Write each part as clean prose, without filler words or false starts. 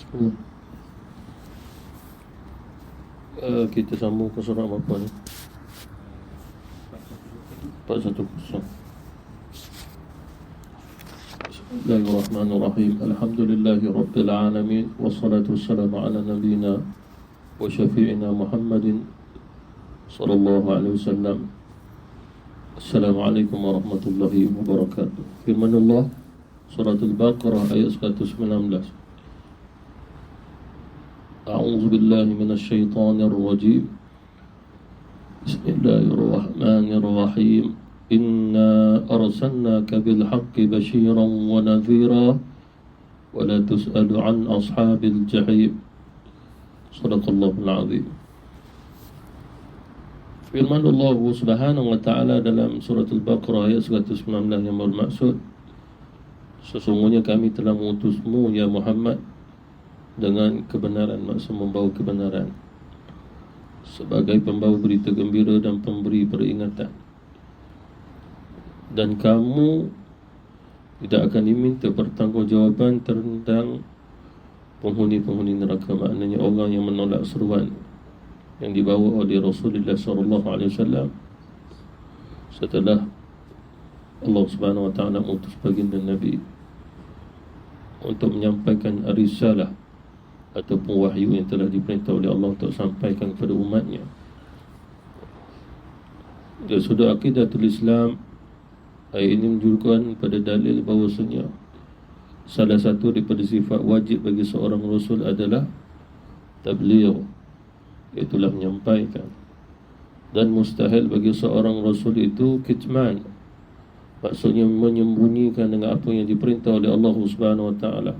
Hmm. Kita sambung ke surah apa ni? 410. Bismillahirrahmanirrahim. Alhamdulillahirabbil alamin wassalatu wassalamu ala nabiyyina wa syafi'ina Muhammadin sallallahu alaihi wasallam. Assalamualaikum warahmatullahi wabarakatuh. Firmanullah surah Al-Baqarah ayat 119. A'udzu billahi minasy syaithanir rajim. Bismillahirrahmanirrahim. Inna arsalnaka bil haqqi basyiran wa nadhira wa la tus'alu an ashabil jahim. Shadaqallahul azim. Firman Allah Subhanahu wa taala dalam surah Al-Baqarah ayat 119 yang bermaksud, sesungguhnya kami telah mengutusmu ya Muhammad dengan kebenaran, maksud membawa kebenaran, sebagai pembawa berita gembira dan pemberi peringatan. Dan kamu tidak akan diminta pertanggungjawaban tentang penghuni-penghuni neraka, maknanya orang yang menolak seruan yang dibawa oleh Rasulullah SAW setelah Allah Subhanahu wa taala mengutus baginda Nabi untuk menyampaikan risalah ataupun wahyu yang telah diperintah oleh Allah untuk sampaikan kepada umatnya. Dari sudut akidatul Islam, ayat ini menunjukkan pada dalil bahawasanya salah satu daripada sifat wajib bagi seorang Rasul adalah tabligh, itulah menyampaikan. Dan mustahil bagi seorang Rasul itu kitman, maksudnya menyembunyikan dengan apa yang diperintah oleh Allah Subhanahu wa taala.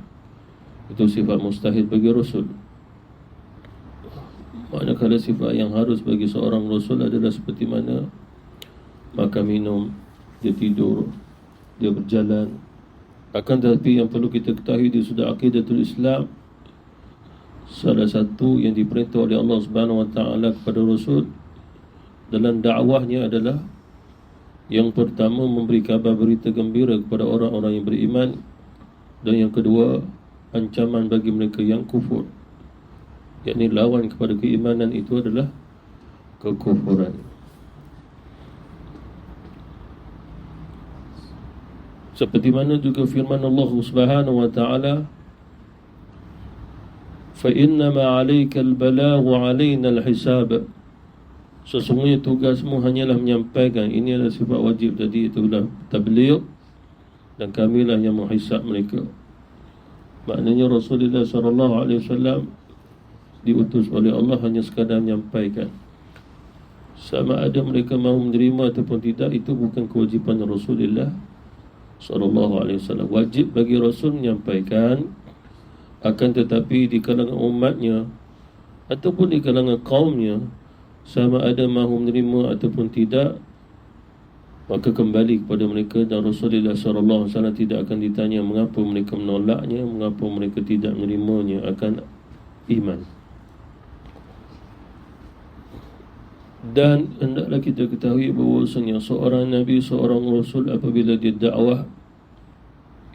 Itu sifat mustahil bagi Rasul. Manakala sifat yang harus bagi seorang Rasul adalah seperti mana makan minum, dia tidur, dia berjalan. Akan tetapi yang perlu kita ketahui di sudut akidatul Islam, salah satu yang diperintah oleh Allah Subhanahu wa taala kepada Rasul dalam dakwahnya adalah yang pertama memberi kabar berita gembira kepada orang-orang yang beriman, dan yang kedua ancaman bagi mereka yang kufur, yakni lawan kepada keimanan itu adalah kekufuran. Seperti mana juga firman Allah Subhanahu wa taala, fa innama 'alaikal balaghu 'alaina al-hisab. Sesungguhnya tugasmu hanyalah menyampaikan. Ini adalah sifat wajib tadi, itulah tabligh, dan kamilah yang menghisab mereka. Maknanya Rasulullah SAW diutus oleh Allah hanya sekadar menyampaikan. Sama ada mereka mahu menerima ataupun tidak, itu bukan kewajipan Rasulullah SAW. Wajib bagi Rasul menyampaikan, akan tetapi di kalangan umatnya ataupun di kalangan kaumnya, sama ada mahu menerima ataupun tidak, maka kembali kepada mereka. Dan Rasulullah SAW tidak akan ditanya mengapa mereka menolaknya, mengapa mereka tidak menerimanya akan iman. Dan hendaklah kita ketahui bahawasanya seorang Nabi, seorang Rasul, apabila dia dakwah,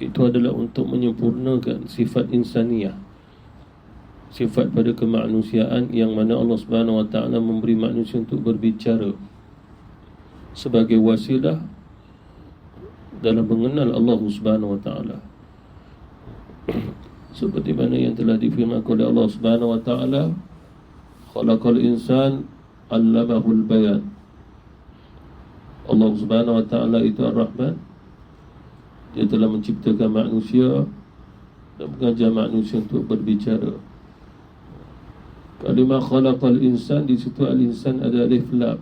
itu adalah untuk menyempurnakan sifat insaniyah, sifat pada kemanusiaan, yang mana Allah Subhanahu wa taala memberi manusia untuk berbicara sebagai wasilah dalam mengenal Allah Subhanahu wa taala. Seperti mana yang telah difirmankan oleh Allah Subhanahu wa taala, khalaqal insan 'allamahul bayan. Allah Subhanahu wa taala itu Ar-Rahman, dia telah menciptakan manusia dan mengajar manusia untuk berbicara. Kalimah khalaqal insan, di situ al-insan ada alif lam,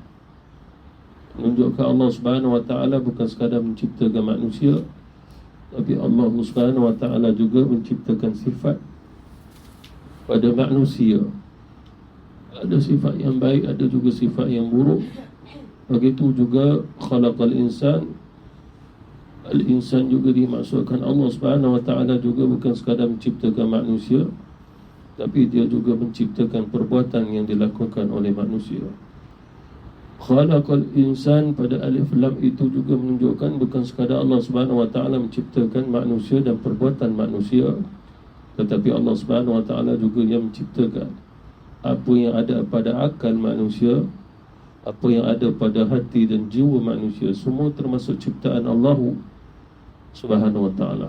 menunjukkan Allah Subhanahu wa taala bukan sekadar menciptakan manusia, tapi Allah Subhanahu wa taala juga menciptakan sifat pada manusia. Ada sifat yang baik, ada juga sifat yang buruk. Begitu juga khalaqal insan, al-insan juga dimaksudkan Allah Subhanahu wa taala juga bukan sekadar menciptakan manusia, tapi dia juga menciptakan perbuatan yang dilakukan oleh manusia. Khalaqal insan pada alif lam itu juga menunjukkan bukan sekadar Allah Subhanahu wa taala menciptakan manusia dan perbuatan manusia, Tetapi Allah Subhanahu Wa Taala juga yang menciptakan apa yang ada pada akal manusia, apa yang ada pada hati dan jiwa manusia, semua termasuk ciptaan Allah Subhanahu Wa Taala.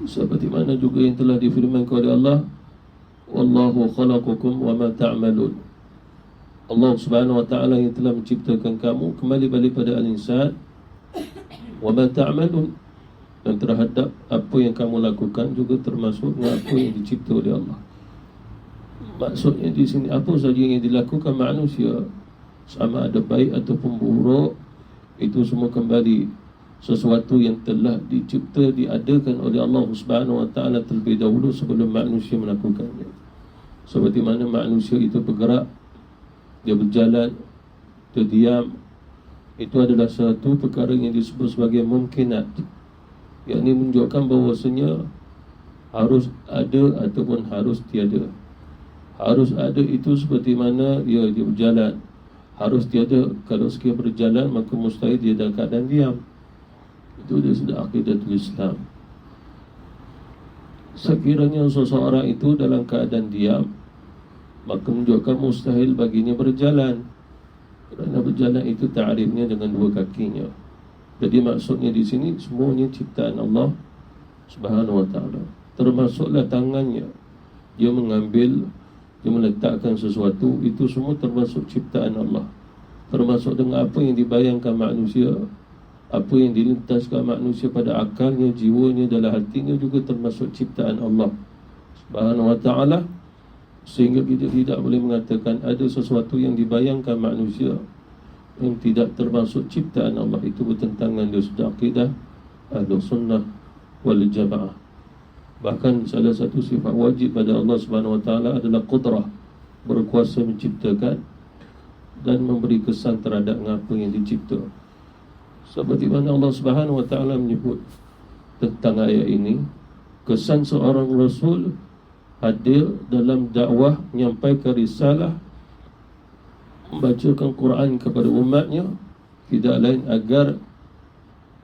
Seperti mana juga yang telah difirmankan oleh Allah, wallahu khalaqakum wa ma ta'malun. Allah Subhanahu Wa Taala yang telah menciptakan kamu, kembali balik pada al-insan, wa ma ta'malun, dan terhadap apa yang kamu lakukan juga termasuk apa yang dicipta oleh Allah. Maksudnya di sini apa saja yang dilakukan manusia, sama ada baik ataupun buruk, itu semua kembali sesuatu yang telah dicipta, diadakan oleh Allah Subhanahu Wa Taala terlebih dahulu sebelum manusia melakukannya. Seperti mana manusia itu bergerak, dia berjalan, dia diam, itu adalah satu perkara yang disebut sebagai mumkinat, yakni menunjukkan bahawasanya harus ada ataupun harus tiada. Harus ada itu seperti mana dia berjalan, harus tiada, kalau sekiranya berjalan maka mustahil dia dalam keadaan diam. Itu dia sudah akidatul Islam. Sekiranya seseorang itu dalam keadaan diam, maka menunjukkan mustahil baginya berjalan, kerana berjalan itu ta'rifnya dengan dua kakinya. Jadi maksudnya di sini semuanya ciptaan Allah Subhanahu Wa Taala. Termasuklah tangannya, dia mengambil, dia meletakkan sesuatu, itu semua termasuk ciptaan Allah. Termasuk dengan apa yang dibayangkan manusia, apa yang dilintaskan manusia pada akalnya, jiwanya, dalam hatinya, juga termasuk ciptaan Allah Subhanahu Wa Taala. Sehingga kita tidak boleh mengatakan ada sesuatu yang dibayangkan manusia yang tidak termasuk ciptaan Allah. Itu bertentangan dengan sudah akidah Ahlus Sunnah wal Jamaah. Bahkan salah satu sifat wajib pada Allah Subhanahu Wa Taala adalah qudrah, berkuasa menciptakan dan memberi kesan terhadap apa yang dicipta. Seperti mana Allah Subhanahu Wa Taala menyebut tentang ayat ini, kesan seorang Rasul hadir dalam dakwah, menyampaikan risalah, membacakan Quran kepada umatnya, tidak lain agar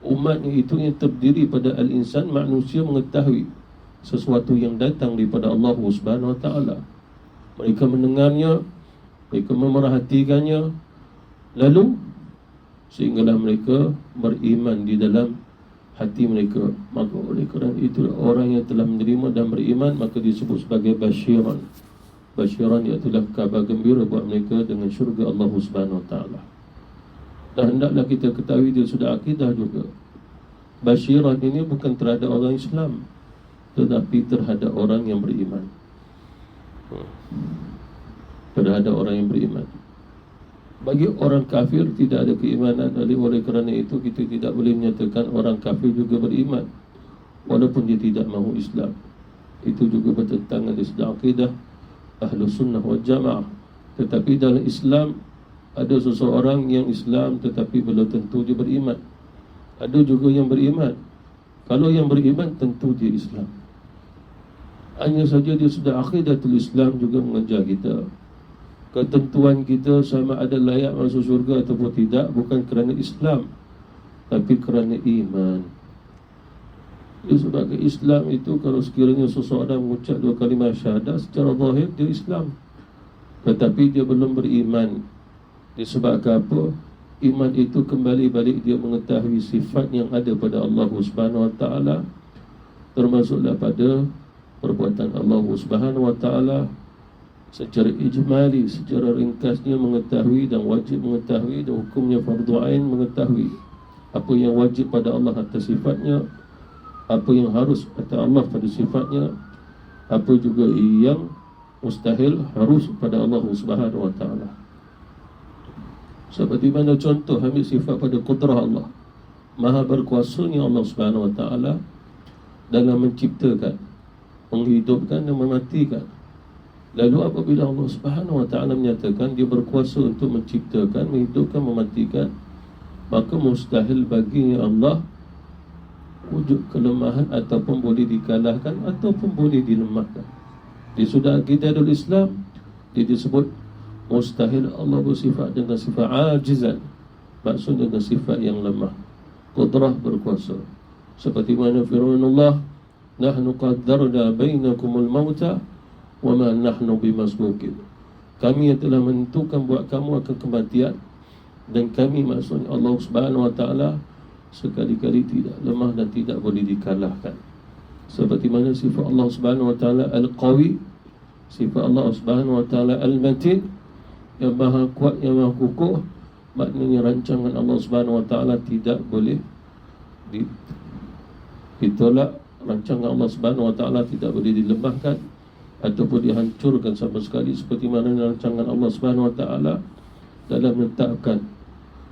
umatnya itu yang terdiri pada al-insan, manusia, mengetahui sesuatu yang datang daripada Allah Subhanahu Wa Taala. Mereka mendengarnya, mereka memerhatikannya, lalu sehinggalah mereka beriman di dalam hati mereka. Maka oleh kerana itu orang yang telah menerima dan beriman maka disebut sebagai basyiran. Basyiran ialah kabar gembira buat mereka dengan syurga Allah Subhanahu Wa Taala. Dan hendaklah kita ketahui dia sudah akidah juga. Basyiran ini bukan terhadap orang Islam, tetapi terhadap orang yang beriman. Terhadap orang yang beriman. Bagi orang kafir tidak ada keimanan. Oleh kerana itu kita tidak boleh menyatakan orang kafir juga beriman walaupun dia tidak mahu Islam. Itu juga bertentangan dengan sudah akidah Ahlus Sunnah wal Jamaah. Tetapi dalam Islam ada seseorang yang Islam tetapi belum tentu dia beriman. Ada juga yang beriman. Kalau yang beriman tentu dia Islam. Hanya saja dia sudah akidatul Islam juga mengajar kita. Ketentuan kita sama ada layak masuk syurga ataupun tidak bukan kerana Islam, tapi kerana iman. Dia sebagai Islam itu, kalau sekiranya seseorang mengucap dua kalimah syahadah, secara zahir dia Islam, tetapi dia belum beriman. Disebabkan apa? Iman itu kembali balik dia mengetahui sifat yang ada pada Allah Subhanahu Wa Taala, termasuklah pada perbuatan Allah Subhanahu Wa Taala. Secara ijmali, secara ringkasnya mengetahui dan wajib mengetahui, dan hukumnya fardu ain mengetahui apa yang wajib pada Allah atas sifatnya, apa yang harus atas Allah pada sifatnya, apa juga yang mustahil harus pada Allah Subhanahu Wa Taala. Seperti mana contoh ambil sifat pada qudrah Allah, maha berkuasanya Allah Subhanahu Wa Taala dalam menciptakan, menghidupkan dan mematikan. Lalu apabila Allah Subhanahu Wa Taala menyatakan dia berkuasa untuk menciptakan, menghidupkan, mematikan, maka mustahil baginya Allah wujud kelemahan ataupun boleh dikalahkan ataupun boleh dilemahkan. Di sudah akidahul Islam dia disebut mustahil Allah bersifat dengan sifat ajizan, maksudnya dengan sifat yang lemah. Qudrah, berkuasa. Seperti mana firman Allah, nahnu qaddarna bainakumul mauta wa ma nahnu bimasbuqin. Kami yang telah menentukan buat kamu akan kematian, dan kami, maksudnya Allah Subhanahu wa taala, sekali-kali tidak lemah dan tidak boleh dikalahkan. Seperti mana sifat Allah Subhanahu wa taala Al-Qawi, sifat Allah Subhanahu wa taala Al-Matin, yang maha kuat, yang maha kukuh. Maknanya rancangan Allah Subhanahu wa taala tidak boleh ditolak. Rancangan Allah Subhanahu wa taala tidak boleh dilemahkan ataupun dihancurkan sama sekali, seperti mana rancangan Allah Subhanahu wa taala dalam menetapkan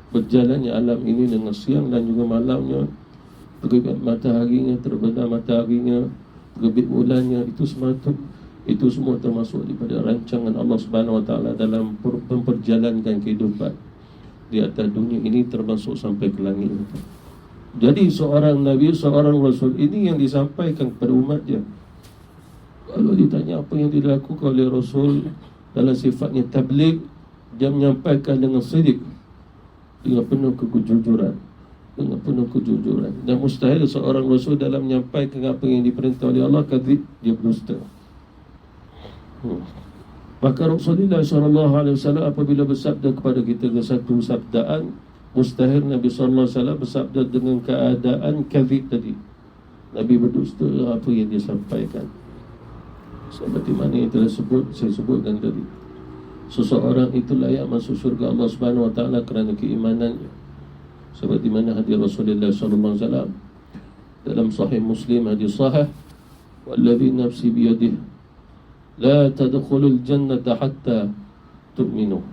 berjalannya alam ini dengan siang dan juga malamnya, terbit mataharinya, terbenam mataharinya, terbit bulannya, itu semua termasuk daripada rancangan Allah Subhanahu wa taala dalam memperjalankan kehidupan di atas dunia ini, termasuk sampai ke langit. Jadi seorang Nabi, seorang Rasul ini yang disampaikan kepada umatnya. Kalau ditanya apa yang dilakukan oleh Rasul dalam sifatnya tabligh, dia menyampaikan dengan sidq, dengan penuh kejujuran, dan mustahil seorang Rasul dalam menyampaikan apa yang diperintah oleh Allah kadzib, dia berdusta. Maka Rasulullah SAW apabila bersabda kepada kita dengan satu sabdaan, mustahil Nabi SAW bersabda dengan keadaan kadzib tadi. Nabi berdusta apa yang dia sampaikan. Seperti mana yang telah saya sebutkan tadi, seseorang itu layak masuk syurga Allah Subhanahu wa taala kerana keimanannya. Seperti mana hadis Rasulullah SAW dalam Sahih Muslim, hadis sahih, "Walladhi nafsi biyadihi la tadkhulul jannata hatta tu'minu."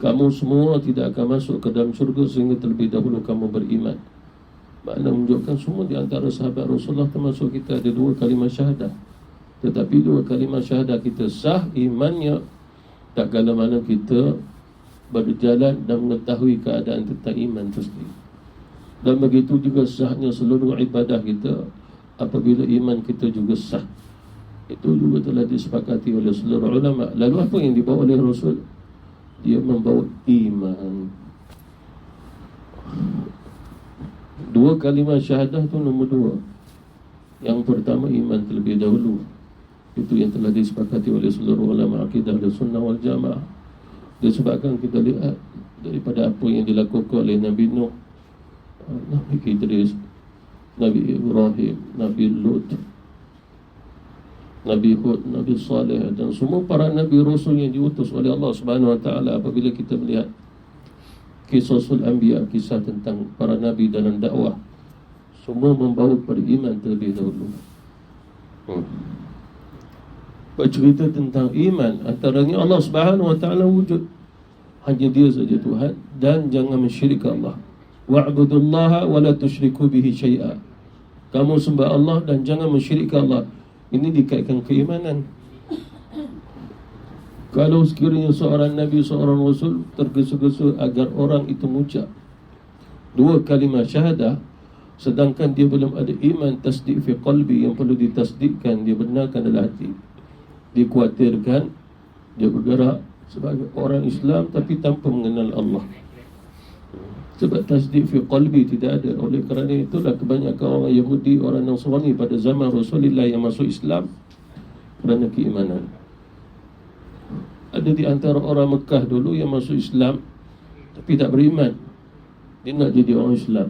Kamu semua tidak akan masuk ke dalam syurga sehingga terlebih dahulu kamu beriman. Makna menunjukkan semua di antara sahabat Rasulullah, termasuk kita, ada dua kalimah syahadah. Tetapi dua kalimah syahadah kita sah imannya tak kala mana kita berjalan dan mengetahui keadaan tentang iman tersebut. Dan begitu juga sahnya seluruh ibadah kita apabila iman kita juga sah. Itu juga telah disepakati oleh seluruh ulama. Lalu apa yang dibawa oleh Rasul? Dia membawa iman. Dua kalimah syahadah itu nombor dua. Yang pertama iman terlebih dahulu. Itu yang telah disepakati oleh seluruh ulama akidah dan sunnah wal jamaah. Disebabkan kita lihat daripada apa yang dilakukan oleh Nabi Nuh, Nabi Idris, Nabi Ibrahim, Nabi Lut, Nabi Hud, Nabi Saleh, dan semua para Nabi Rasul yang diutus oleh Allah Subhanahu wa taala. Apabila kita melihat Qisasul Anbiya, kisah tentang para Nabi dalam dakwah, semua membawa kepada iman terlebih dahulu. Bercerita tentang iman, antaranya Allah Subhanahu wa taala wujud, hanya dia saja Tuhan, dan jangan mensyirikkan Allah. Wa'budullaha wa la tusyriku bihi syai'a. Kamu sembah Allah dan jangan mensyirikkan Allah. Ini dikaitkan keimanan. Kalau sekiranya seorang Nabi, seorang Rasul tergesa-gesa agar orang itu mengucap dua kalimah syahadah, sedangkan dia belum ada iman tasdik fi qalbi yang perlu ditasdikkan, dia benarkan dalam hati, dikhawatirkan dia bergerak sebagai orang Islam tapi tanpa mengenal Allah. Sebab tasdik fi qalbi tidak ada. Oleh kerana itulah kebanyakan orang Yahudi, orang Nasrani pada zaman Rasulullah yang masuk Islam kerana keimanan. Ada di antara orang Mekah dulu yang masuk Islam tapi tak beriman. Dia nak jadi orang Islam,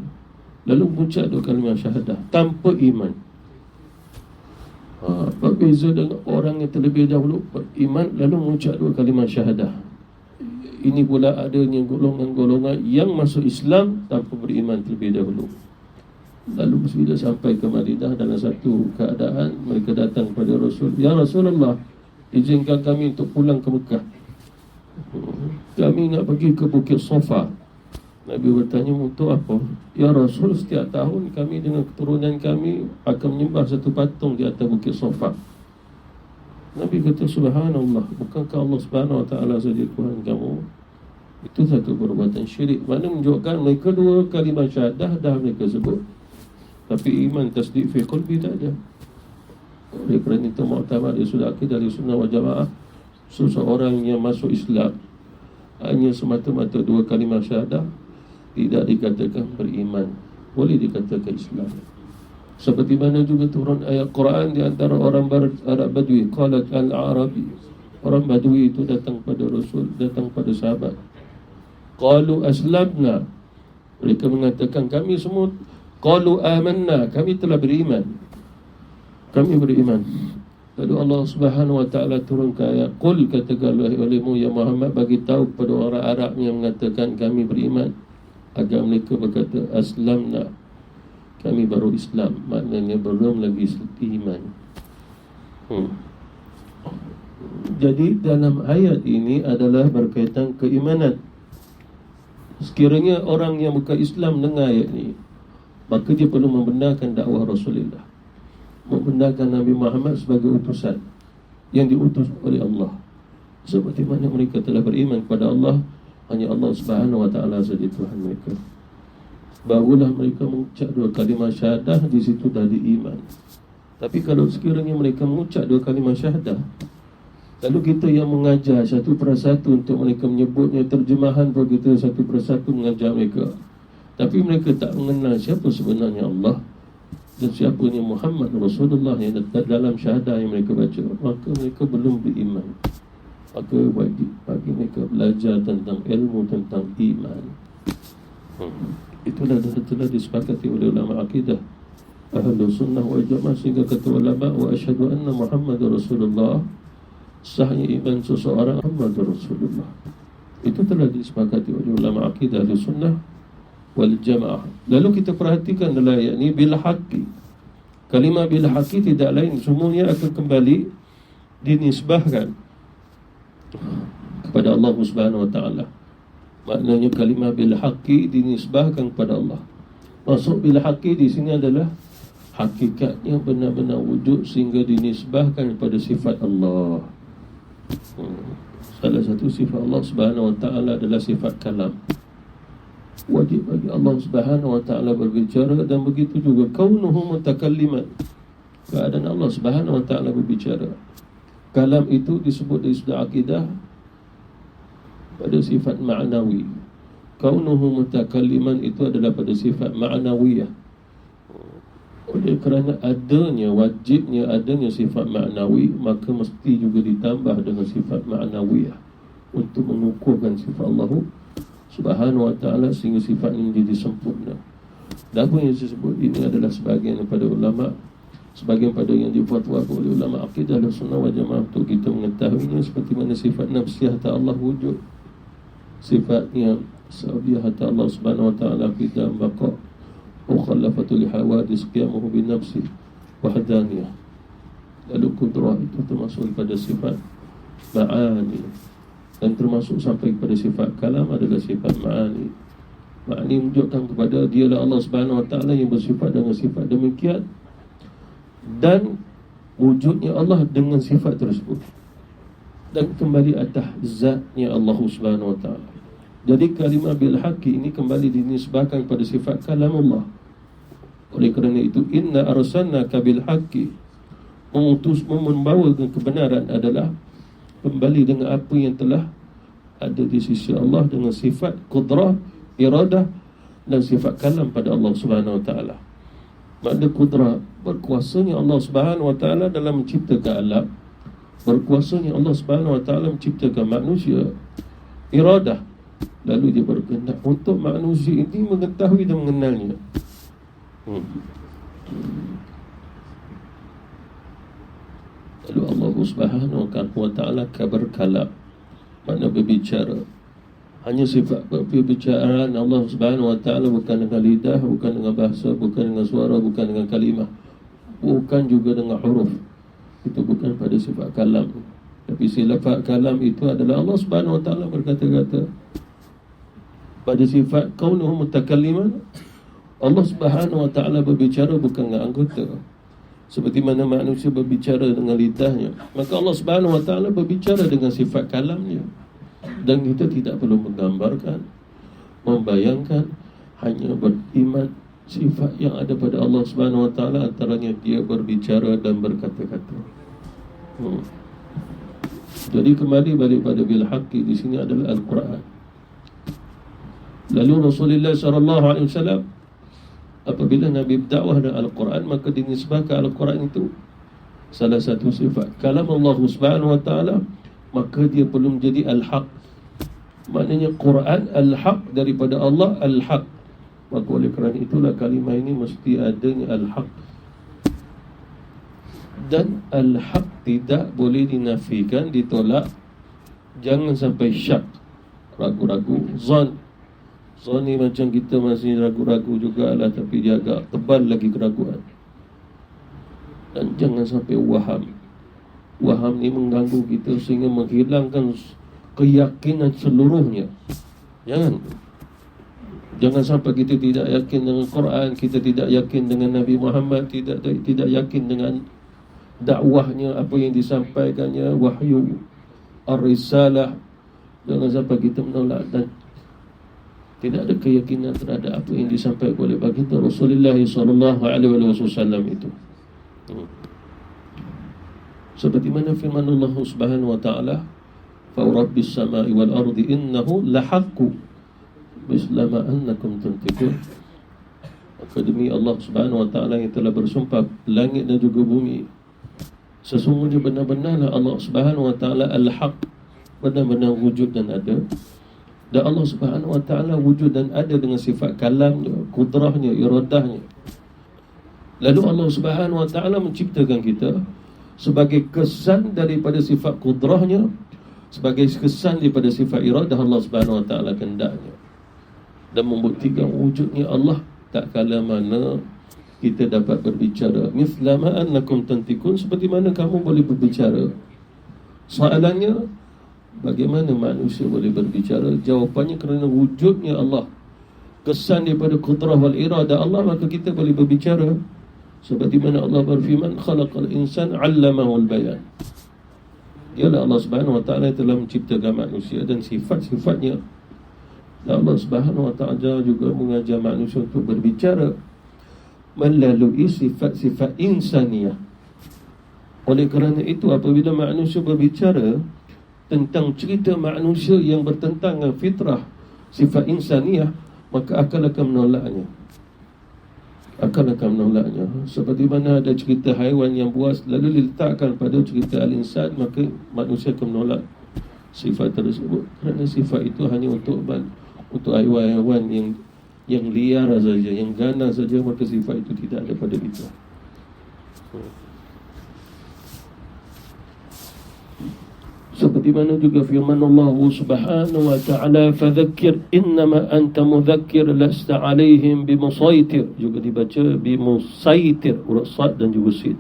lalu mengucap dua kalimah syahadah tanpa iman. Berbeza dengan orang yang terlebih dahulu beriman lalu mengucap dua kalimah syahadah. Ini pula adanya golongan-golongan yang masuk Islam tanpa beriman terlebih dahulu. Lalu bila sampai ke Madinah, dalam satu keadaan mereka datang kepada Rasul, "Ya Rasulullah, izinkan kami untuk pulang ke Mekah. Kami nak pergi ke Bukit Safa." Nabi bertanya, "Untuk apa?" "Ya Rasul, setiap tahun kami dengan keturunan kami akan menyembah satu patung di atas Bukit Safa." Nabi kata, "Subhanallah, bukankah Allah Subhanahu wa taala saja Tuhan kamu?" Itu satu perbuatan syirik. Mana menunjukkan mereka dua kalimah syahadah dah mereka sebut, tapi iman tasdik fi qalbi tak ada. Oleh kerana itu muktamad sudah akidah dari sunnah wal jamaah, seseorang yang masuk Islam hanya semata-mata dua kalimah syahadah tidak dikatakan beriman, boleh dikatakan Islam. Seperti mana juga turun ayat Quran di antara orang Arab Badui, qalat al-Arabi, orang Badui itu datang pada Rasul, datang pada sahabat. Qalu aslamna, mereka mengatakan kami semua, qalu amanna, kami telah beriman, kami beriman. Lalu Allah Subhanahu wa taala turunkan ayat, qul, katakanlah olehmu ya Muhammad, bagi tahu kepada orang Arab yang mengatakan kami beriman, agar mereka berkata aslamna, kami baru Islam, maknanya belum lagi iman. Jadi dalam ayat ini adalah berkaitan keimanan. Sekiranya orang yang bukan Islam dengar ayat ini, maka dia perlu membenarkan dakwah Rasulullah, membenarkan Nabi Muhammad sebagai utusan yang diutus oleh Allah. Seperti mana mereka telah beriman kepada Allah, hanya Allah Subhanahu wa taala saja Tuhan mereka. Barulah mereka mengucap dua kalimah syahadah, di situ dah iman. Tapi kalau sekiranya mereka mengucap dua kalimah syahadah, lalu kita yang mengajar satu persatu untuk mereka menyebutnya, terjemahan pun kita satu persatu mengajar mereka, tapi mereka tak mengenal siapa sebenarnya Allah dan siapanya Muhammad Rasulullah yang dalam syahadah yang mereka baca, maka mereka belum beriman. Maka wajib bagi mereka belajar tentang ilmu tentang iman. Itulah telah disepakati oleh ulama akidah Ahlus Sunnah wal Jamaah, sehingga kata ulama, wa asyhadu anna Muhammadar Rasulullah, sahnya iman seseorang Muhammad Rasulullah. Itu telah disepakati oleh ulama akidah Ahlus Sunnah wal Jamaah. Lalu kita perhatikan dalam ayat ini, bil haqqi. Kalimah bil haqqi tidak lain, semuanya akan kembali dinisbahkan kepada Allah Subhanahu wa taala. Maknanya kalimah bil haqqi dinisbahkan kepada Allah. Maksud bil haqqi di sini adalah hakikatnya benar-benar wujud sehingga dinisbahkan kepada sifat Allah. Salah satu sifat Allah Subhanahu wa taala adalah sifat kalam. Wajib bagi Allah Subhanahu wa taala berbicara, dan begitu juga kaunuhu mutakalliman, keadaan Allah Subhanahu wa taala berbicara. Kalam itu disebut dari sudut akidah pada sifat ma'nawi. Kaunuhu mutakalliman itu adalah pada sifat ma'nawiyah. Oleh kerana wajibnya adanya sifat ma'nawi, maka mesti juga ditambah dengan sifat ma'nawiyah untuk mengukuhkan sifat Allah Subhanahu wa ta'ala sehingga sifat ini menjadi sempurna. Dan apa yang disebut ini adalah sebahagian daripada ulama, sebahagian pada yang difatwakan oleh ulama akidah Sunnah wal Jamaah untuk kita mengetahuinya, seperti mana sifat nafsiyah ta Allah wujud, sifatnya sabiyah ta Allah Subhanahu wa ta'ala kita baqa wa khallafatu li hawadis qiyamuhu bi nafsi wahdaniyah. Lalu kudrah itu termasuk pada sifat ma'ani, dan termasuk sampai kepada sifat kalam adalah sifat ma'ani. Ma'ani menunjukkan kepada dialah Allah Subhanahu wa ta'ala yang bersifat dengan sifat demikian, dan wujudnya Allah dengan sifat tersebut, dan kembali atas zatnya Allah Subhanahu wa ta'ala. Jadi kalimah bil haqqi ini kembali dinisbahkan pada sifat kalam Allah. Oleh kerana itu, inna arsalnaka bil haqqi, mengutusmu membawa kebenaran adalah kembali dengan apa yang telah ada di sisi Allah dengan sifat qudrah, iradah dan sifat kalam pada Allah Subhanahu wa ta'ala. Makna qudrah, berkuasanya Allah Subhanahu wa ta'ala dalam menciptakan alam, berkuasanya Allah Subhanahu wa ta'ala menciptakan manusia. Iradah, lalu dia berkehendak untuk manusia ini mengetahui dan mengenalnya. Lalu Allah Subhanahu wa ta'ala berkalam, makna berbicara. Hanya sifat perbicaraan Allah Subhanahu wa ta'ala bukan dengan lidah, bukan dengan bahasa, bukan dengan suara, bukan dengan kalimah, bukan juga dengan huruf. Itu bukan pada sifat kalam. Tapi sifat kalam itu adalah Allah Subhanahu wa ta'ala berkata-kata. Pada sifat kaunuhu mutakalliman, Allah Subhanahu wa ta'ala berbicara bukan dengan anggota, seperti mana manusia berbicara dengan lidahnya, maka Allah Subhanahu wa ta'ala berbicara dengan sifat kalamnya. Dan kita tidak perlu menggambarkan, membayangkan, hanya beriman sifat yang ada pada Allah Subhanahu wa ta'ala, antaranya dia berbicara dan berkata-kata. Jadi kembali balik pada bil haqqi di sini adalah Al-Quran. Lalu Rasulullah SAW Apabila Nabi berdakwah dengan Al-Quran, maka dinisbahkan Al-Quran itu salah satu sifat kalam Allah Subhanahu wa ta'ala, maka dia perlu menjadi Al-Haq. Maknanya Quran Al-Haq daripada Allah Al-Haq. Maka oleh kerana itulah kalimah ini mesti adanya Al-Haq. Dan Al-Haq tidak boleh dinafikan, ditolak. Jangan sampai syak, ragu-ragu. Zon ni macam kita masih ragu-ragu jugalah, tapi dia agak tebal lagi keraguan. Dan jangan sampai waham. Waham ni mengganggu kita sehingga menghilangkan keyakinan seluruhnya. Jangan sampai kita tidak yakin dengan Quran, kita tidak yakin dengan Nabi Muhammad, tidak yakin dengan dakwahnya, apa yang disampaikannya, wahyu ar-risalah. Jangan sampai kita menolak dan tidak ada keyakinan terhadap apa yang disampaikan oleh baginda Rasulullah sallallahu alaihi wasallam itu. Seperti mana firman Allah Subhanahu wa ta'ala, fa rabbis samai wal ardi innahu lahaqqu bislama annakum tantiqun. Maka demi Allah Subhanahu wa ta'ala yang telah bersumpah langit dan juga bumi, sesungguhnya benar-benarlah Allah Subhanahu wa ta'ala al-haq, benar-benar wujud dan ada. Dan Allah Subhanahu wa ta'ala wujud dan ada dengan sifat kalamnya, kudrahnya, iradahnya. Lalu Allah Subhanahu wa ta'ala menciptakan kita sebagai kesan daripada sifat kudrahnya, sebagai kesan daripada sifat iradah Allah Subhanahu wa ta'ala kehendaknya, dan membuktikan wujudnya Allah tak kala mana kita dapat berbicara. Mithlama annakum tantikun, seperti mana kamu boleh berbicara. Soalannya, bagaimana manusia boleh berbicara? Jawapannya kerana wujudnya Allah, kesan daripada kudrah wal iradah Allah, maka kita boleh berbicara. Seperti mana Allah berfirman, khalaqal insan 'allamahul bayan. Dialah Allah Subhanahu wa ta'ala yang telah menciptakan manusia dan sifat-sifatnya. Dan Allah Subhanahu wa ta'ala juga mengajar manusia untuk berbicara melalui sifat-sifat insaniyah. Oleh kerana itu, apabila manusia berbicara tentang cerita manusia yang bertentangan fitrah, sifat insaniyah, maka akal akan menolaknya. Seperti mana ada cerita haiwan yang buas lalu diletakkan pada cerita al-insan, maka manusia akan menolak sifat tersebut, kerana sifat itu hanya untuk haiwan-haiwan yang liar saja, yang ganas saja, maka sifat itu tidak ada pada kita. Seperti mana juga firman Allah Subhanahu wa ta'ala, fadhakkir innama anta mudhakkir lasta alaihim bimusaitir, juga dibaca bimusaitir, huruf sad dan juga sin.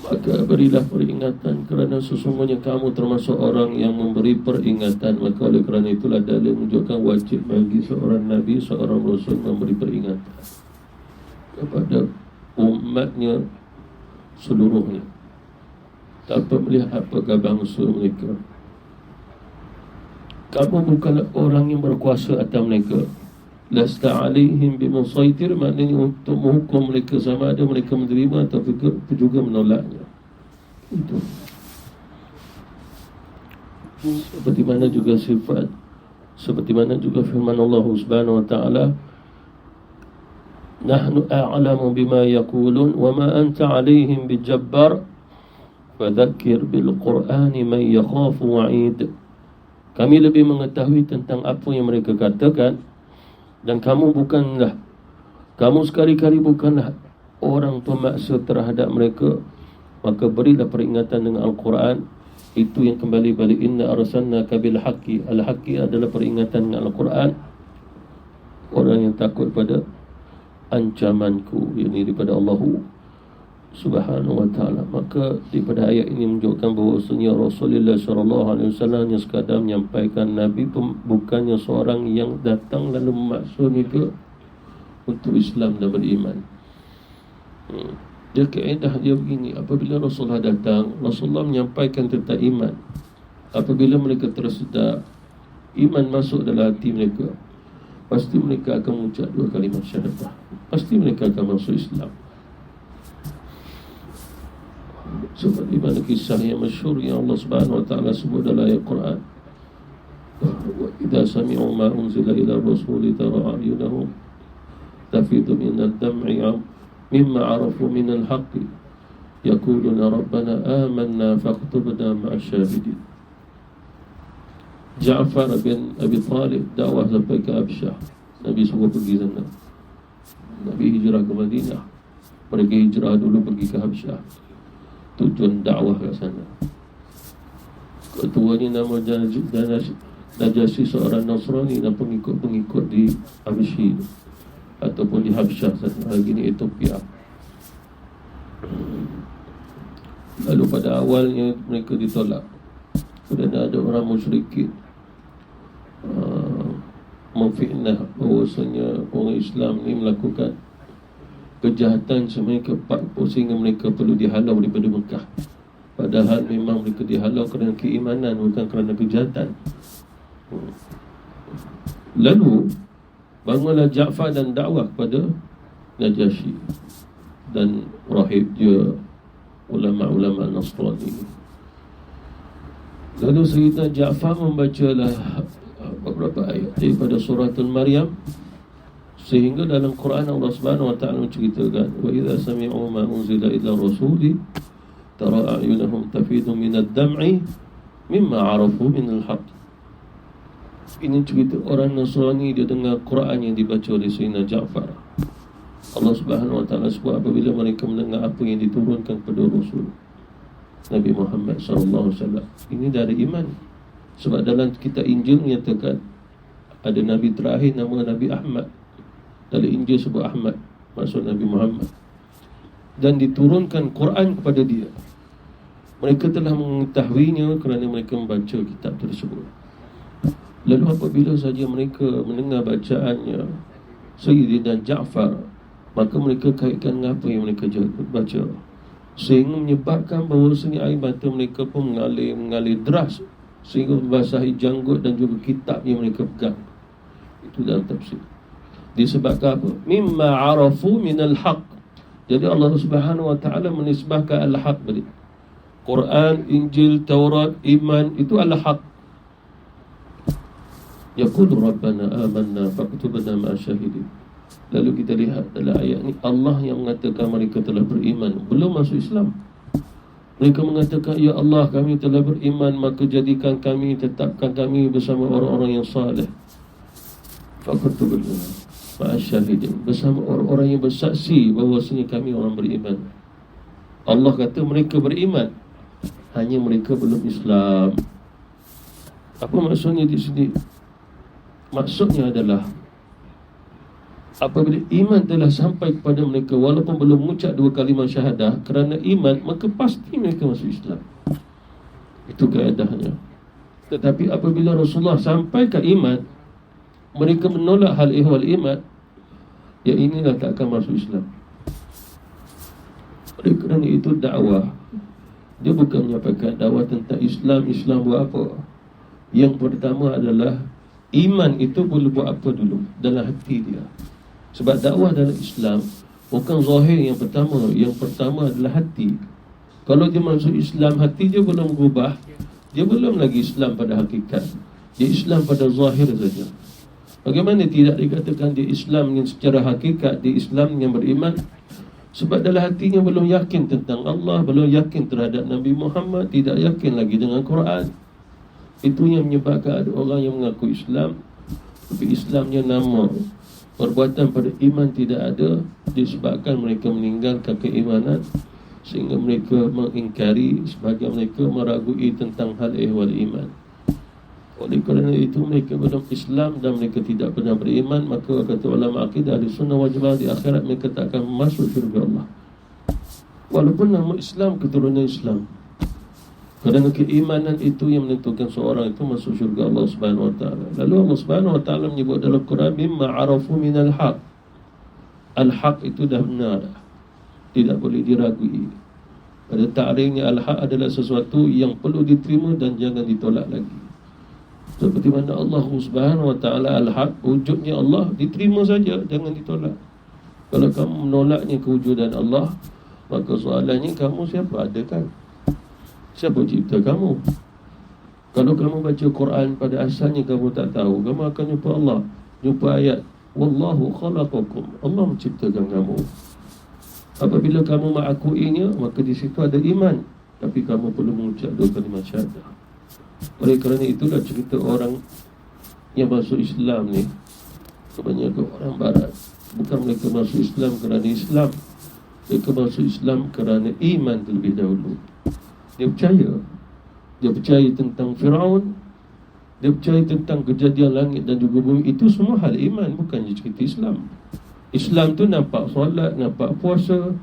Maka berilah peringatan, kerana sesungguhnya kamu termasuk orang yang memberi peringatan. Maka oleh kerana itulah dalil menunjukkan wajib bagi seorang Nabi, seorang Rasul memberi peringatan kepada umatnya seluruhnya, tanpa melihat apakah bangsa mereka. Kamu bukanlah orang yang berkuasa atas mereka. Lasta alaihim bimusaitir, maknanya untuk menghukum mereka sama ada mereka menerima atau juga menolaknya. Itu seperti mana juga sifat, seperti mana juga firman Allah Subhanahu wa ta'ala, nahnu a'lamu bima yaqulun wa ma anta alaihim bijabbar fadzakkir bil qur'ani man yakhafu wa'id. Kami lebih mengetahui tentang apa yang mereka katakan, dan kamu sekali-kali bukanlah orang pemaksa terhadap mereka. Maka berilah peringatan dengan Al-Quran. Itu yang kembali balik, inna arsalnaka bil haqqi. Al-haqqi adalah peringatan dengan Al-Quran. Orang yang takut pada ancamanku, yakni daripada Allah Subhanahu wa ta'ala. Maka daripada ayat ini menunjukkan bahawasanya Rasulullah SAW hanya sekadar menyampaikan Nabi, bukannya seorang yang datang lalu memaksa mereka untuk Islam dan beriman. Dia kaedah dia begini, apabila Rasulullah datang, Rasulullah menyampaikan tentang iman. Apabila mereka tersedar, iman masuk dalam hati mereka, pasti mereka akan mengucap 2 kalimat syahadah, pasti mereka akan masuk Islam. Seperti mana kisah yang masyhur yang Allah Subhanahu wa ta'ala sebut dalam ayat Quran, wa idza sami'u ma unzila ila rasuli tara a'yunahum tafidu minad dam'i mimma arafu minal haqqi yaquluna rabbana amanna faqtubna ma'asyahidin. Ja'far bin Abi Talib dakwah sampai ke Habsyah. Nabi suruh pergi sana. Nabi hijrah ke Madinah. Mereka hijrah dulu pergi ke Habsyah, tujuan dakwah ke sana. Ketuanya nama Najasyi, seorang Nasrani dan pengikut-pengikut di Habsyi ataupun di Habsyah sana, hari ini Ethiopia. Lalu pada awalnya mereka ditolak kerana ada orang musyrikin memfitnah bahawasanya orang Islam ni melakukan kejahatan sehingga mereka perlu dihalau daripada Mekah. Padahal memang mereka dihalau kerana keimanan, bukan kerana kejahatan. Lalu bangunlah Ja'far dan dakwah kepada Najasyi dan rahib dia, ulama-ulama Nasrani. Lalu Sayyidina Ja'far membacalah beberapa ayat daripada suratul Maryam, sehingga dalam Quran Allah Subhanahu wa taala menceritakan, wa idza sami'u ma unzila ila rasuli tara a'yunahum tafidu minad dam'i mimma 'arafu minal haqq. Ini cerita orang Nasrani, dia dengar Quran yang dibaca oleh Sayyidina Ja'far. Allah Subhanahu wa taala sebut apabila mereka mendengar apa yang diturunkan kepada Rasul Nabi Muhammad sallallahu alaihi wasallam. Ini dari iman. Sebab dalam kitab Injil menyatakan ada nabi terakhir nama Nabi Ahmad. Dalam Injil sebut Ahmad, maksud Nabi Muhammad, dan diturunkan Quran kepada dia. Mereka telah mengetahuinya kerana mereka membaca kitab tersebut. Lalu apabila saja mereka mendengar bacaannya Sayyidina Ja'far, maka mereka kaitkan dengan apa yang mereka baca, sehingga menyebabkan bahawasanya air mata mereka pun mengalir deras, sehingga membasahi janggut dan juga kitab yang mereka pegang. Itu dalam tafsir. Disebabkan apa? Mimma arafu minal haqq. Jadi Allah Subhanahu wa taala menisbahkan al-haq tadi. Quran, Injil, Taurat, iman itu al-haq. Yaqulu rabbana amanna faqtubna ma'asyahidin. Lalu kita lihat dalam ayat ni, Allah yang mengatakan mereka telah beriman, belum masuk Islam. Mereka mengatakan, ya Allah, kami telah beriman, maka jadikan kami, tetapkan kami bersama orang-orang yang saleh. Faqtubna ma'asyahidin, bersama orang-orang yang bersaksi bahawasanya kami orang beriman. Allah kata mereka beriman, hanya mereka belum Islam. Apa maksudnya di sini? Maksudnya adalah apabila iman telah sampai kepada mereka, walaupun belum mengucap dua kalimah syahadah, kerana iman, maka pasti mereka masuk Islam. Itu keadaannya. Tetapi apabila Rasulullah sampai ke iman, mereka menolak hal ihwal iman, ya inilah tak akan masuk Islam. Oleh kerana itu dakwah, dia bukan menyampaikan dakwah tentang Islam, Islam buat apa. Yang pertama adalah iman itu boleh buat apa dulu dalam hati dia. Sebab dakwah dalam Islam bukan zahir yang pertama. Yang pertama adalah hati. Kalau dia masuk Islam, hati dia belum berubah, dia belum lagi Islam pada hakikat. Dia Islam pada zahir saja. Bagaimana tidak dikatakan dia Islam yang secara hakikat, dia Islam yang beriman? Sebab dalam hatinya belum yakin tentang Allah, belum yakin terhadap Nabi Muhammad, tidak yakin lagi dengan Quran. Itu yang menyebabkan ada orang yang mengaku Islam, tapi Islamnya nama, perbuatan pada iman tidak ada, disebabkan mereka meninggalkan keimanan, sehingga mereka mengingkari, sebahagian mereka meragui tentang hal ehwal iman. Oleh kerana itu mereka belum Islam dan mereka tidak pernah beriman, maka kata ulama akidah ahli sunnah wal jamaah, di akhirat mereka tak akan masuk syurga Allah, walaupun nama Islam, keturunan Islam. Kerana keimanan itu yang menentukan seorang itu masuk syurga Allah Subhanahu wa taala. Lalu Allah Subhanahu wa taala menyebut dalam Quran, mimma arafu minal haq. Al-haq itu dah benar, tidak boleh diragui. Pada ta'rifnya, al-haq adalah sesuatu yang perlu diterima dan jangan ditolak lagi. Seperti mana Allah Subhanahu wa taala al-haq, wujudnya Allah diterima saja, jangan ditolak. Kalau kamu menolaknya kewujudan Allah, maka soalannya, kamu siapa? Ada kan? Siapa cipta kamu? Kalau kamu baca Quran pada asalnya kamu tak tahu, kamu akan jumpa Allah, jumpa ayat Wallahu khalaqakum. Allah menciptakan kamu. Apabila kamu mengakuinya, maka di situ ada iman. Tapi kamu perlu mengucap dua kalimah syahadah. Oleh kerana itulah cerita orang yang masuk Islam ni, kebanyakan orang barat, bukan mereka masuk Islam kerana Islam, mereka masuk Islam kerana iman terlebih dahulu. Dia percaya tentang Firaun, dia percaya tentang kejadian langit dan juga bumi. Itu semua hal iman, bukan cerita Islam. Islam tu nampak solat, nampak puasa.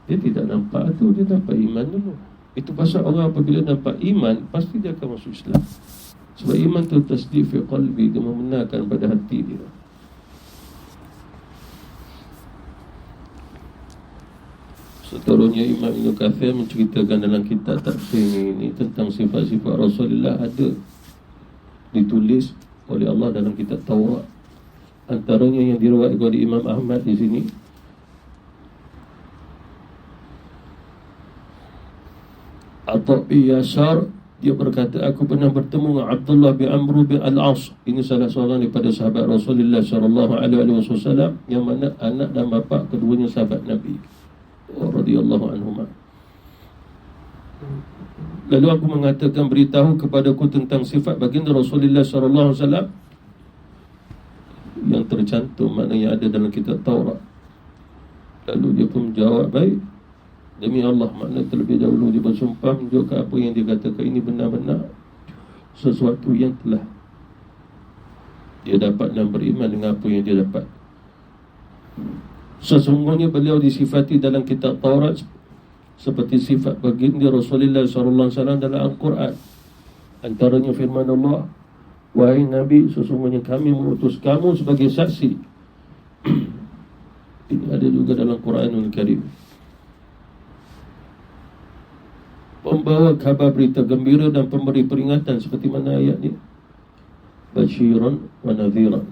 Dia tidak nampak tu, dia nampak iman dulu. Itu pasal orang apabila nampak iman, pasti dia akan masuk Islam. Sebab iman tu tasdiq fi qalbi, dia membenarkan pada hati dia. Seterusnya Imam Ibn Kathir menceritakan dalam kitab tafsir ini tentang sifat-sifat Rasulullah ada ditulis oleh Allah dalam kitab Taurat. Antaranya yang diriwayatkan oleh Imam Ahmad di sini, Atha bin Yasar, dia berkata, aku pernah bertemu dengan Abdullah bin Amr bin Al-As. Ini salah seorang daripada sahabat Rasulullah sallallahu alaihi wasallam, yang mana anak dan bapa keduanya sahabat Nabi radhiyallahu anhuma. Lalu aku mengatakan, beritahu kepadaku tentang sifat baginda Rasulullah sallallahu alaihi wasallam yang tercantum, maknanya ada dalam kitab Taurat. Lalu dia pun menjawab, baik, demi Allah, makna terlebih dahulu dia bersumpah menunjukkan apa yang dia katakan ini benar-benar sesuatu yang telah dia dapat dan beriman dengan apa yang dia dapat. Sesungguhnya beliau disifati dalam kitab Taurat seperti sifat baginda Rasulullah SAW dalam Al-Quran. Antaranya firman Allah, wahai Nabi, sesungguhnya kami mengutus kamu sebagai saksi. Ini ada juga dalam Quranul Karim, pembawa khabar berita gembira dan pemberi peringatan, seperti mana ayat ni, basyiran wa nadhiran,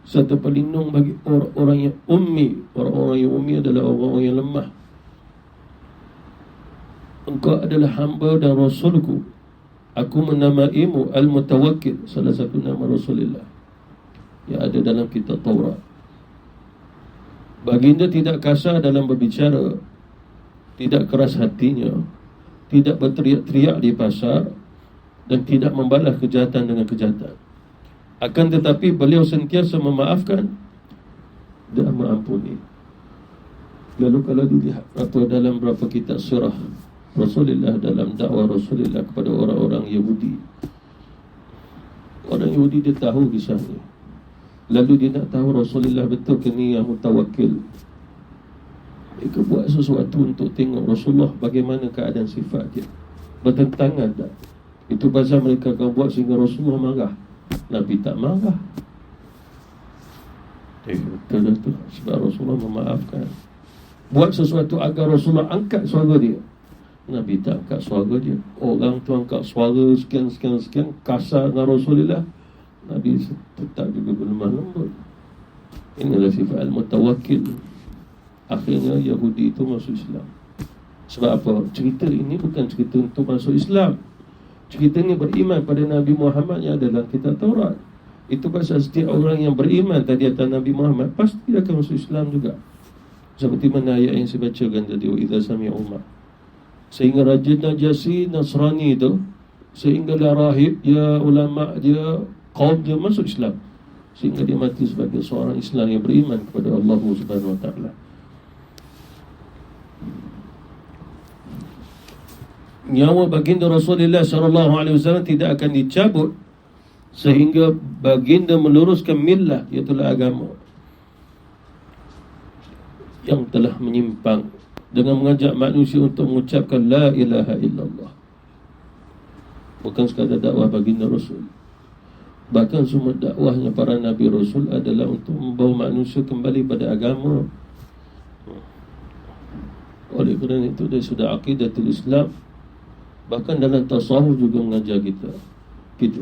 serta pelindung bagi orang-orang yang ummi. Orang-orang yang ummi adalah orang-orang yang lemah. Engkau adalah hamba dan rasulku, aku menamaimu Al-Mutawakkil, salah satu nama Rasulullah yang ada dalam kitab Taurat. Baginda tidak kasar dalam berbicara, tidak keras hatinya, tidak berteriak-teriak di pasar, dan tidak membalas kejahatan dengan kejahatan. Akan tetapi beliau sentiasa memaafkan dan mengampuni. Lalu kalau dilihat atau dalam berapa kitab surah Rasulullah, dalam dakwah Rasulullah kepada orang-orang Yahudi, orang Yahudi dia tahu kisahnya. Lalu dia nak tahu Rasulullah betul ke ni yang mutawakkil. Mereka buat sesuatu untuk tengok Rasulullah bagaimana keadaan sifat dia, bertentangan tak. Itu pasal mereka akan buat sehingga Rasulullah marah. Nabi tak marah. Betul tu. Sebab Rasulullah memaafkan. Buat sesuatu agar Rasulullah angkat suara dia, Nabi tak angkat suara dia. Orang tu angkat suara sekian kasar dengan Rasulullah, Nabi tetap juga berlemah lembut. Inilah sifat Al-Mutawakkil. Akhirnya Yahudi itu masuk Islam. Sebab apa? Cerita ini bukan cerita untuk masuk Islam. Ceritanya beriman pada Nabi Muhammad yang ada dalam kitab Taurat. Itu pasal setiap orang yang beriman tadi atas Nabi Muhammad pasti akan masuk Islam juga. Seperti mana ayat yang saya bacakan tadi, wa idza sami'u ma, sehingga Raja Najasi Nasrani itu, sehinggalah rahib dia, ulama dia, kaum dia masuk Islam, sehingga dia mati sebagai seorang Islam yang beriman kepada Allah Subhanahu Wa Taala. Nyawa baginda Rasulullah SAW tidak akan dicabut sehingga baginda meluruskan millah, iaitu agama yang telah menyimpang, dengan mengajak manusia untuk mengucapkan la ilaha illallah. Bukan sekadar dakwah baginda Rasul, bahkan semua dakwahnya para Nabi Rasul adalah untuk membawa manusia kembali pada agama. Oleh kerana itu, dari sudah aqidatul Islam, bahkan dalam tasawuf juga mengajar kita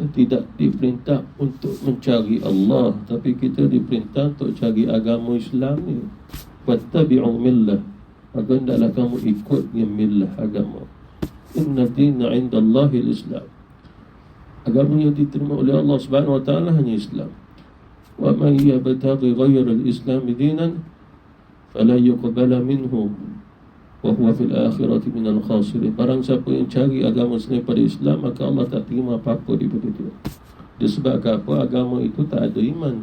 tidak diperintah untuk mencari Allah, tapi kita diperintah untuk cari agama Islam ni. Wattabi'u millah, maka hendaklah kamu ikut yang millah agama. Inna dina indallahi al-Islam. Agama yang diterima oleh Allah Subhanahu Wa Taala hanya Islam. wa man yabtaghi ghayra al-islam dinan fala yuqbala minhu wa huwa fil akhirati minal khasirin. Barang siapa yang cari agama selain pada Islam, maka Allah tak terima apa-apa daripada dia. Disebabkan apa? Agama itu tak ada iman.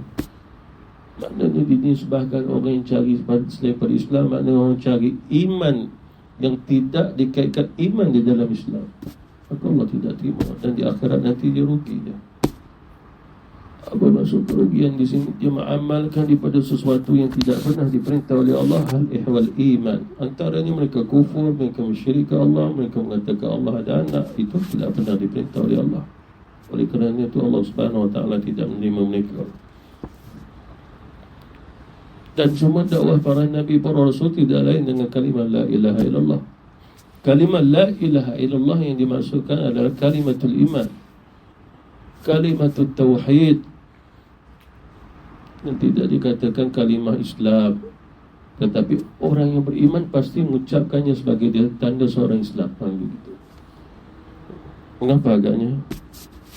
Maknanya dinisbahkan orang yang cari selain pada Islam, maknanya orang cari iman yang tidak dikaitkan iman di dalam Islam, maka Allah tidak terima, dan di akhirat nanti dia rugi dia. Apa maksud kerugian di sini? Dia mengamalkan daripada sesuatu yang tidak pernah diperintah oleh Allah, hal ihwal iman. Antaranya mereka kufur, mereka mensyirikkan Allah, mereka mengatakan Allah ada anak. Itu tidak pernah diperintah oleh Allah. Oleh kerana itu Allah Subhanahu Wa Taala tidak menerima mereka. Dan semua dakwah para nabi, para rasul tidak lain dengan kalimah la ilaha illallah. Kalimah la ilaha illallah yang dimaksudkan adalah kalimatul iman, kalimatul tauhid. Dan tidak dikatakan kalimah Islam. Tetapi orang yang beriman pasti mengucapkannya sebagai dia tanda seorang Islam. Begitu. Mengapa agaknya?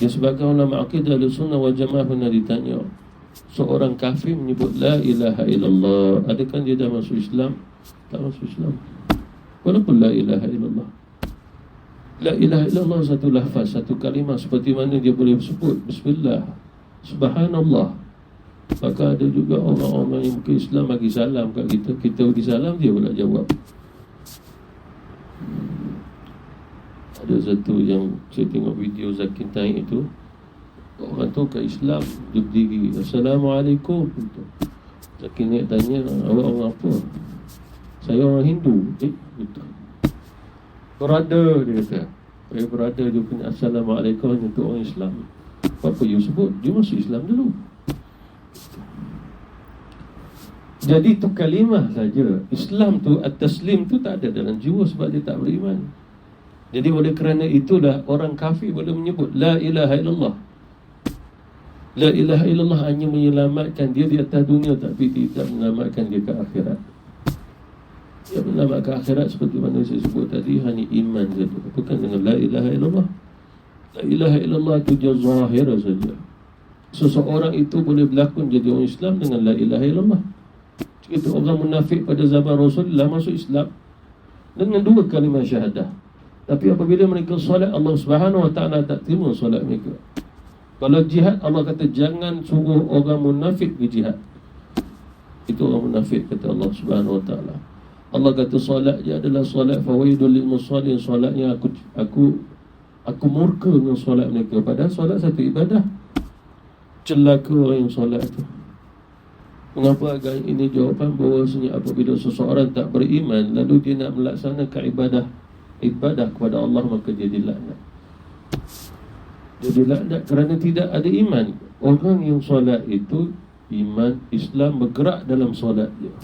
Dia sebagai ulama akidah Ahlussunnah wal Jamaah pernah ditanya, seorang kafir menyebut la ilaha illallah, adakah dia dah masuk Islam? Tak masuk Islam. Walaupun la ilaha illallah. La ilaha illallah satu lafaz, satu kalimah, seperti mana dia boleh sebut bismillah, subhanallah. Maka ada juga orang-orang yang bukan Islam bagi salam kat kita, kita beri salam, dia pula jawab. Ada satu yang saya tengok video Zakin Taib itu, orang tu kat Islam, dia berdiri, Assalamualaikum. Zakin Taib tanya, awak orang apa? Saya orang Hindu. Gitu. Brother, dia kata. Brother, dia punya Assalamualaikum untuk orang Islam. Apa you sebut? Dia masuk Islam dulu. Jadi tu kalimah saja. Islam tu, at-taslim tu tak ada dalam jiwa sebab dia tak beriman. Jadi oleh kerana itulah orang kafir boleh menyebut la ilaha illallah. La ilaha illallah hanya menyelamatkan dia di atas dunia, tapi tidak menyelamatkan dia ke akhirat. Dia menyelamatkan akhirat seperti mana saya sebut tadi, hanya iman saja, bukan dengan la ilaha illallah. La ilaha illallah itu dia zahir saja. Seseorang itu boleh berlakon jadi orang Islam dengan la ilaha illallah. Itu orang munafik pada zaman Rasulullah masuk Islam dengan dua kalimah syahadah. Tapi apabila mereka solat, Allah Subhanahu Wa Taala tak terima solat mereka. Kalau jihad, Allah kata jangan suruh orang munafik pergi jihad. Itu orang munafik, kata Allah Subhanahu Wa Taala. Allah kata solat dia adalah solat fawaidul lil musallin, solatnya aku murka dengan solat mereka. Padahal solat satu ibadah. Celaka orang yang solat itu. Mengapa agak ini jawapan bahawasanya apabila seseorang tak beriman lalu dia nak melaksanakan ibadah kepada Allah, maka dia dilaknat. Dia dilaknat kerana tidak ada iman. Orang yang solat itu iman, Islam bergerak dalam solat dia.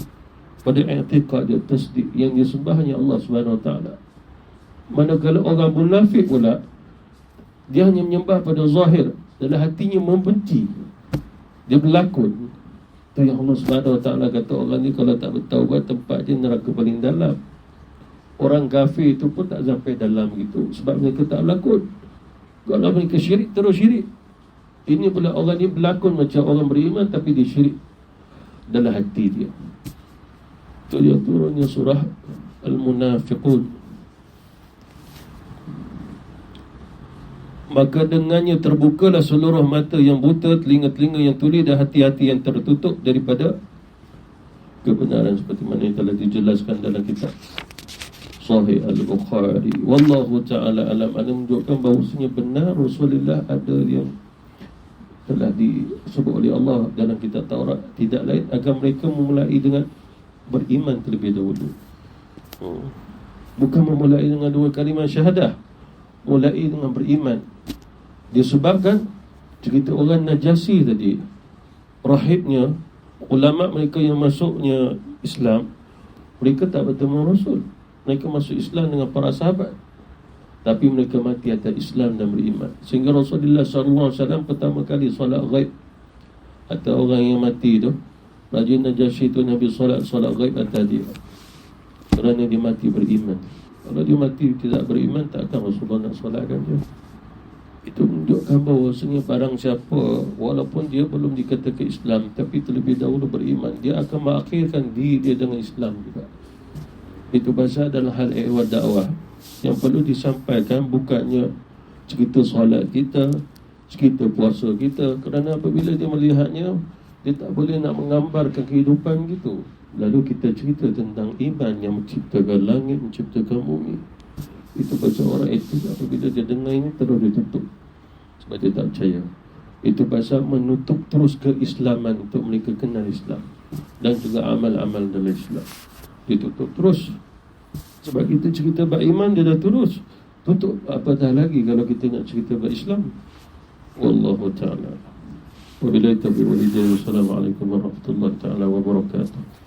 Pada i'tiqad dia, tasdik, yang dia sembah hanya Allah Subhanahu Wa Taala. Manakala orang munafik pula, dia hanya menyembah pada zahir, dalam hatinya membenci. Dia berlakon. Itu yang Allah Subhanahu Wa Taala kata orang ni kalau tak bertaubat, tempat dia neraka paling dalam. Orang kafir itu pun tak sampai dalam gitu, sebab mereka tak berlakon. Kalau mereka syirik, terus syirik. Ini pula orang ni berlakon macam orang beriman, tapi dia syirik dalam hati dia. Itu dia turunnya surah Al-Munafiqun. Maka dengannya terbukalah seluruh mata yang buta, telinga-telinga yang tuli, dan hati-hati yang tertutup daripada kebenaran, seperti mana yang telah dijelaskan dalam kitab Sahih Al-Bukhari. Wallahu ta'ala alam. Ada menunjukkan bahawasanya benar Rasulullah ada yang telah disebut oleh Allah dalam kitab Taurat. Tidak lain agar mereka memulai dengan beriman terlebih dahulu. Bukan memulai dengan dua kalimah syahadah, mulai dengan beriman. Disebabkan cerita orang Najasi tadi, rahibnya, ulama mereka yang masuknya Islam, mereka tak bertemu Rasul. Mereka masuk Islam dengan para sahabat, tapi mereka mati atas Islam dan beriman. Sehingga Rasulullah SAW pertama kali solat ghaib atas orang yang mati tu, Raja Najasyi tu, Nabi solat ghaib atas dia, kerana dia mati beriman. Kalau dia mati tidak beriman, takkan Rasulullah nak solatkan dia. Itu menunjukkan bahawasanya barang siapa walaupun dia belum dikatakan Islam, tapi terlebih dahulu beriman, dia akan mengakhirkan diri dia dengan Islam juga. Itu pasal adalah hal ehwal dakwah yang perlu disampaikan, bukannya cerita solat kita, cerita puasa kita. Kerana apabila dia melihatnya, dia tak boleh nak menggambarkan kehidupan gitu. Lalu kita cerita tentang iman yang menciptakan langit, menciptakan bumi. Itu pasal orang etik, apabila dia dengar ini terus dia tutup sebab dia tak percaya. Itu pasal menutup terus keislaman untuk mereka kenal Islam dan juga amal-amal dalam Islam. Dia tutup terus. Sebab kita cerita bab iman, dia dah terus tutup. Apatah lagi kalau kita nak cerita bab Islam. Wallahu ta'ala. Wabillahi taufiq wal hidayah. Wassalamualaikum warahmatullahi taala wabarakatuh.